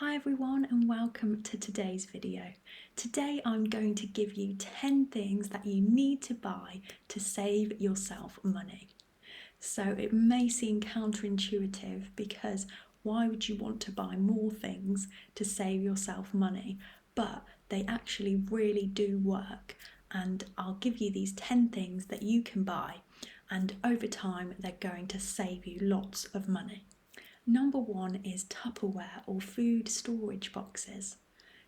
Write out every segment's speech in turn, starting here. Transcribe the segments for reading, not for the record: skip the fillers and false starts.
Hi everyone and welcome to today's video. Today I'm going to give you 10 things that you need to buy to save yourself money. So it may seem counterintuitive because why would you want to buy more things to save yourself money? But they actually really do work, and I'll give you these 10 things that you can buy, and over time they're going to save you lots of money. Number one is Tupperware or food storage boxes.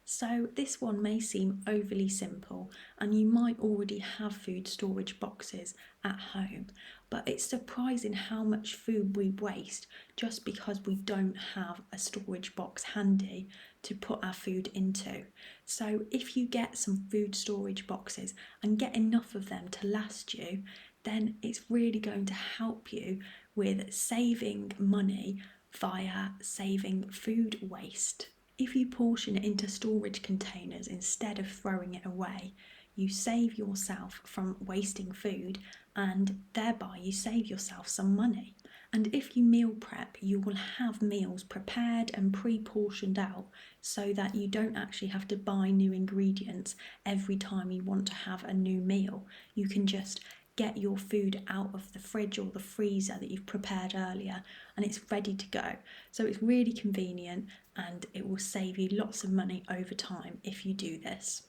So, this one may seem overly simple, and you might already have food storage boxes at home, but it's surprising how much food we waste just because we don't have a storage box handy to put our food into. So, if you get some food storage boxes and get enough of them to last you, then it's really going to help you with saving money via saving food waste. If you portion it into storage containers instead of throwing it away, you save yourself from wasting food and thereby you save yourself some money. And if you meal prep, you will have meals prepared and pre-portioned out so that you don't actually have to buy new ingredients every time you want to have a new meal. You can just get your food out of the fridge or the freezer that you've prepared earlier and it's ready to go. So it's really convenient and it will save you lots of money over time if you do this.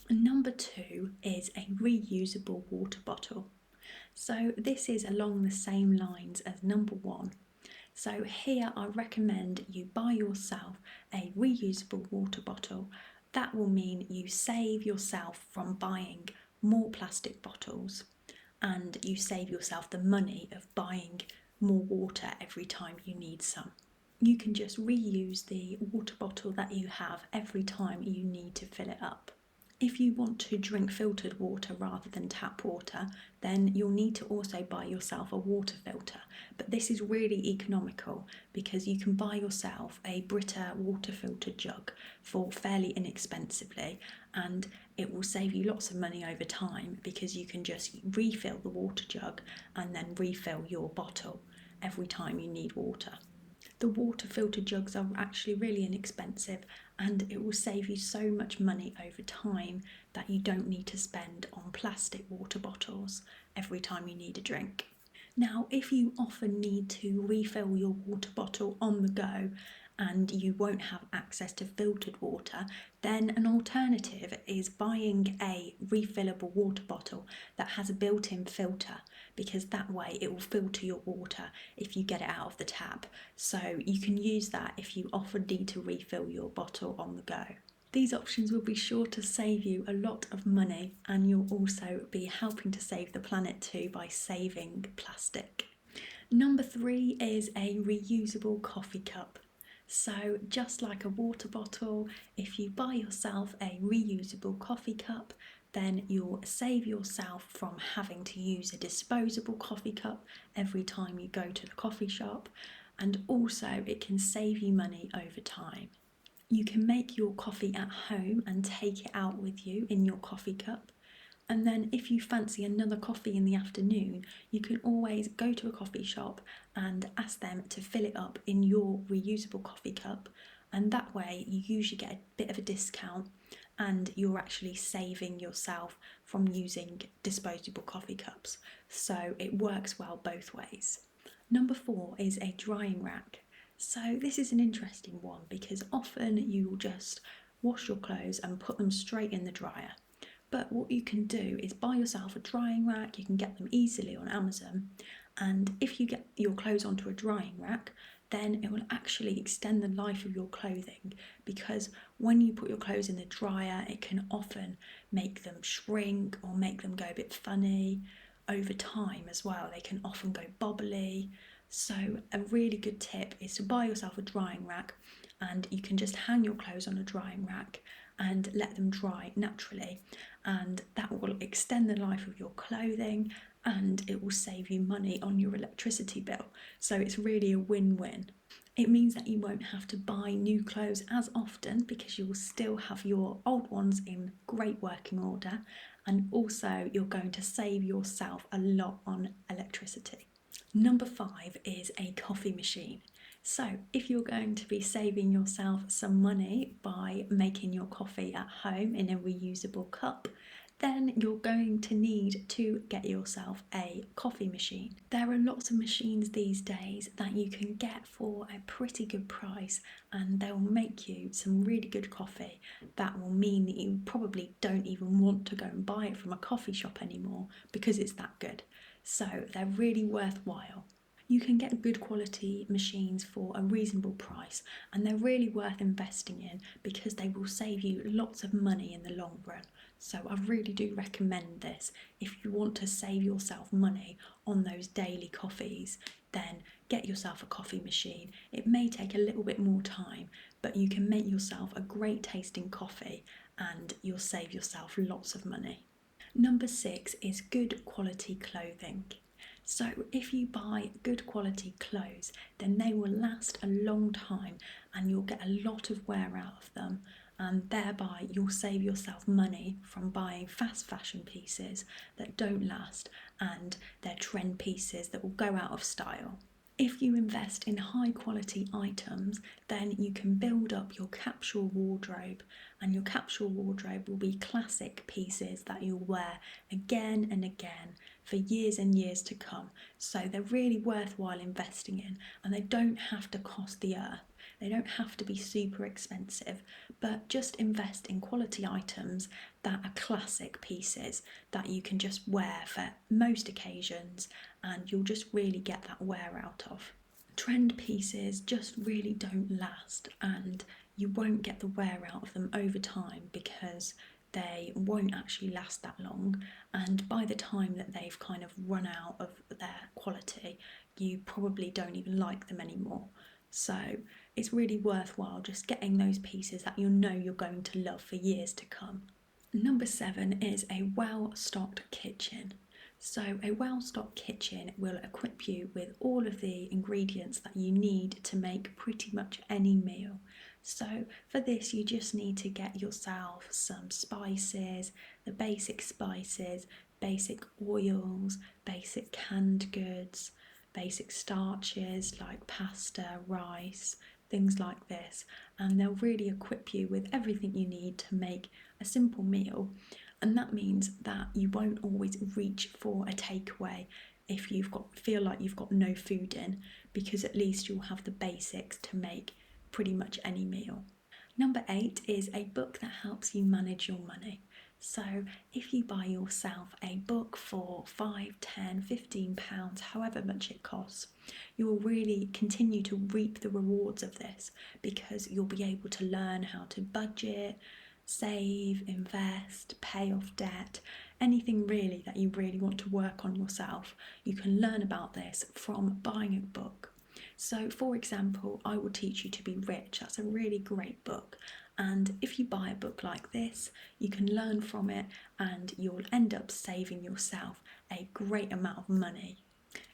And number two is a reusable water bottle. So this is along the same lines as number one. So here I recommend you buy yourself a reusable water bottle. That will mean you save yourself from buying more plastic bottles and you save yourself the money of buying more water every time you need some. You can just reuse the water bottle that you have every time you need to fill it up. If you want to drink filtered water rather than tap water, then you'll need to also buy yourself a water filter. But this is really economical because you can buy yourself a Brita water filter jug for fairly inexpensively, and it will save you lots of money over time because you can just refill the water jug and then refill your bottle every time you need water. The water filter jugs are actually really inexpensive and it will save you so much money over time that you don't need to spend on plastic water bottles every time you need a drink. Now, if you often need to refill your water bottle on the go and you won't have access to filtered water, then an alternative is buying a refillable water bottle that has a built-in filter, because that way it will filter your water if you get it out of the tap. So you can use that if you often need to refill your bottle on the go. These options will be sure to save you a lot of money, and you'll also be helping to save the planet too by saving plastic. Number three is a reusable coffee cup. So just like a water bottle, if you buy yourself a reusable coffee cup, then you'll save yourself from having to use a disposable coffee cup every time you go to the coffee shop, and also it can save you money over time. You can make your coffee at home and take it out with you in your coffee cup. And then if you fancy another coffee in the afternoon, you can always go to a coffee shop and ask them to fill it up in your reusable coffee cup. And that way you usually get a bit of a discount and you're actually saving yourself from using disposable coffee cups. So it works well both ways. Number four is a drying rack. So this is an interesting one because often you'll just wash your clothes and put them straight in the dryer. But what you can do is buy yourself a drying rack. You can get them easily on Amazon, and if you get your clothes onto a drying rack, then it will actually extend the life of your clothing, because when you put your clothes in the dryer it can often make them shrink or make them go a bit funny over time as well. They can often go bobbly. So a really good tip is to buy yourself a drying rack, and you can just hang your clothes on a drying rack and let them dry naturally, and that will extend the life of your clothing and it will save you money on your electricity bill. So it's really a win-win. It means that you won't have to buy new clothes as often because you will still have your old ones in great working order, and also you're going to save yourself a lot on electricity. Number five is a coffee machine. So, if you're going to be saving yourself some money by making your coffee at home in a reusable cup, then you're going to need to get yourself a coffee machine. There are lots of machines these days that you can get for a pretty good price, and they'll make you some really good coffee that will mean that you probably don't even want to go and buy it from a coffee shop anymore because it's that good. So they're really worthwhile. You can get good quality machines for a reasonable price, and they're really worth investing in because they will save you lots of money in the long run. So I really do recommend this. If you want to save yourself money on those daily coffees, then get yourself a coffee machine. It may take a little bit more time, but you can make yourself a great tasting coffee and you'll save yourself lots of money. Number 6 is good quality clothing. So, if you buy good quality clothes, then they will last a long time and you'll get a lot of wear out of them, and thereby you'll save yourself money from buying fast fashion pieces that don't last and they're trend pieces that will go out of style. If you invest in high quality items, then you can build up your capsule wardrobe, and your capsule wardrobe will be classic pieces that you'll wear again and again for years and years to come. So they're really worthwhile investing in, and they don't have to cost the earth. They don't have to be super expensive, but just invest in quality items that are classic pieces that you can just wear for most occasions and you'll just really get that wear out of. Trend pieces just really don't last, and you won't get the wear out of them over time because they won't actually last that long, and by the time that they've kind of run out of their quality, you probably don't even like them anymore. So it's really worthwhile just getting those pieces that you know you're going to love for years to come. Number 7 is a well-stocked kitchen. So a well-stocked kitchen will equip you with all of the ingredients that you need to make pretty much any meal. So for this you just need to get yourself some spices, the basic oils, basic canned goods, basic starches like pasta, rice, things like this, and they'll really equip you with everything you need to make a simple meal. And that means that you won't always reach for a takeaway if feel like you've got no food in, because at least you'll have the basics to make pretty much any meal. Number 8 is a book that helps you manage your money. So if you buy yourself a book for £5, £10, £15, however much it costs, you will really continue to reap the rewards of this because you'll be able to learn how to budget, save, invest, pay off debt, anything really that you really want to work on yourself. You can learn about this from buying a book. So, for example, I Will Teach You to Be Rich. That's a really great book. And if you buy a book like this, you can learn from it and you'll end up saving yourself a great amount of money.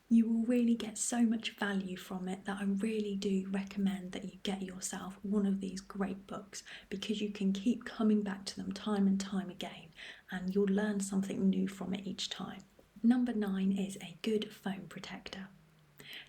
You will really get so much value from it that I really do recommend that you get yourself one of these great books because you can keep coming back to them time and time again and you'll learn something new from it each time. Number 9 is a good phone protector.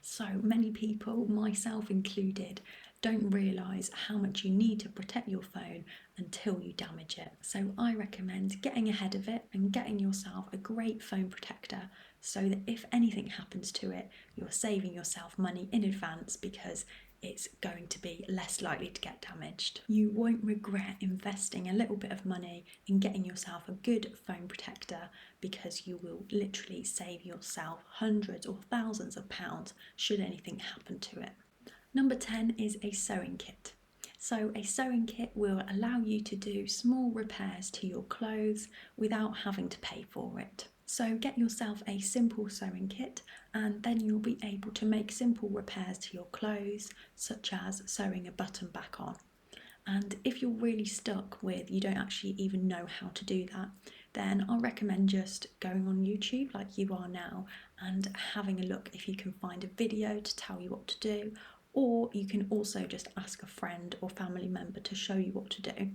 So many people, myself included, don't realise how much you need to protect your phone until you damage it. So I recommend getting ahead of it and getting yourself a great phone protector so that if anything happens to it, you're saving yourself money in advance because it's going to be less likely to get damaged. You won't regret investing a little bit of money in getting yourself a good phone protector because you will literally save yourself hundreds or thousands of pounds should anything happen to it. Number 10 is a sewing kit. So a sewing kit will allow you to do small repairs to your clothes without having to pay for it. So get yourself a simple sewing kit and then you'll be able to make simple repairs to your clothes, such as sewing a button back on. And if you're really stuck with you don't actually even know how to do that, then I recommend just going on YouTube like you are now and having a look if you can find a video to tell you what to do, or you can also just ask a friend or family member to show you what to do.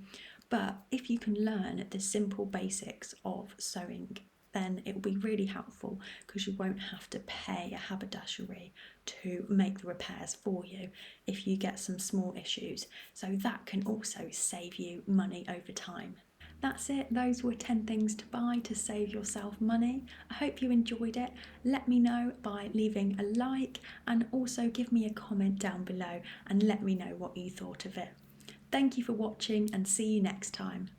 But if you can learn the simple basics of sewing then it will be really helpful because you won't have to pay a haberdashery to make the repairs for you if you get some small issues. So that can also save you money over time. That's it, those were 10 things to buy to save yourself money. I hope you enjoyed it. Let me know by leaving a like and also give me a comment down below and let me know what you thought of it. Thank you for watching and see you next time.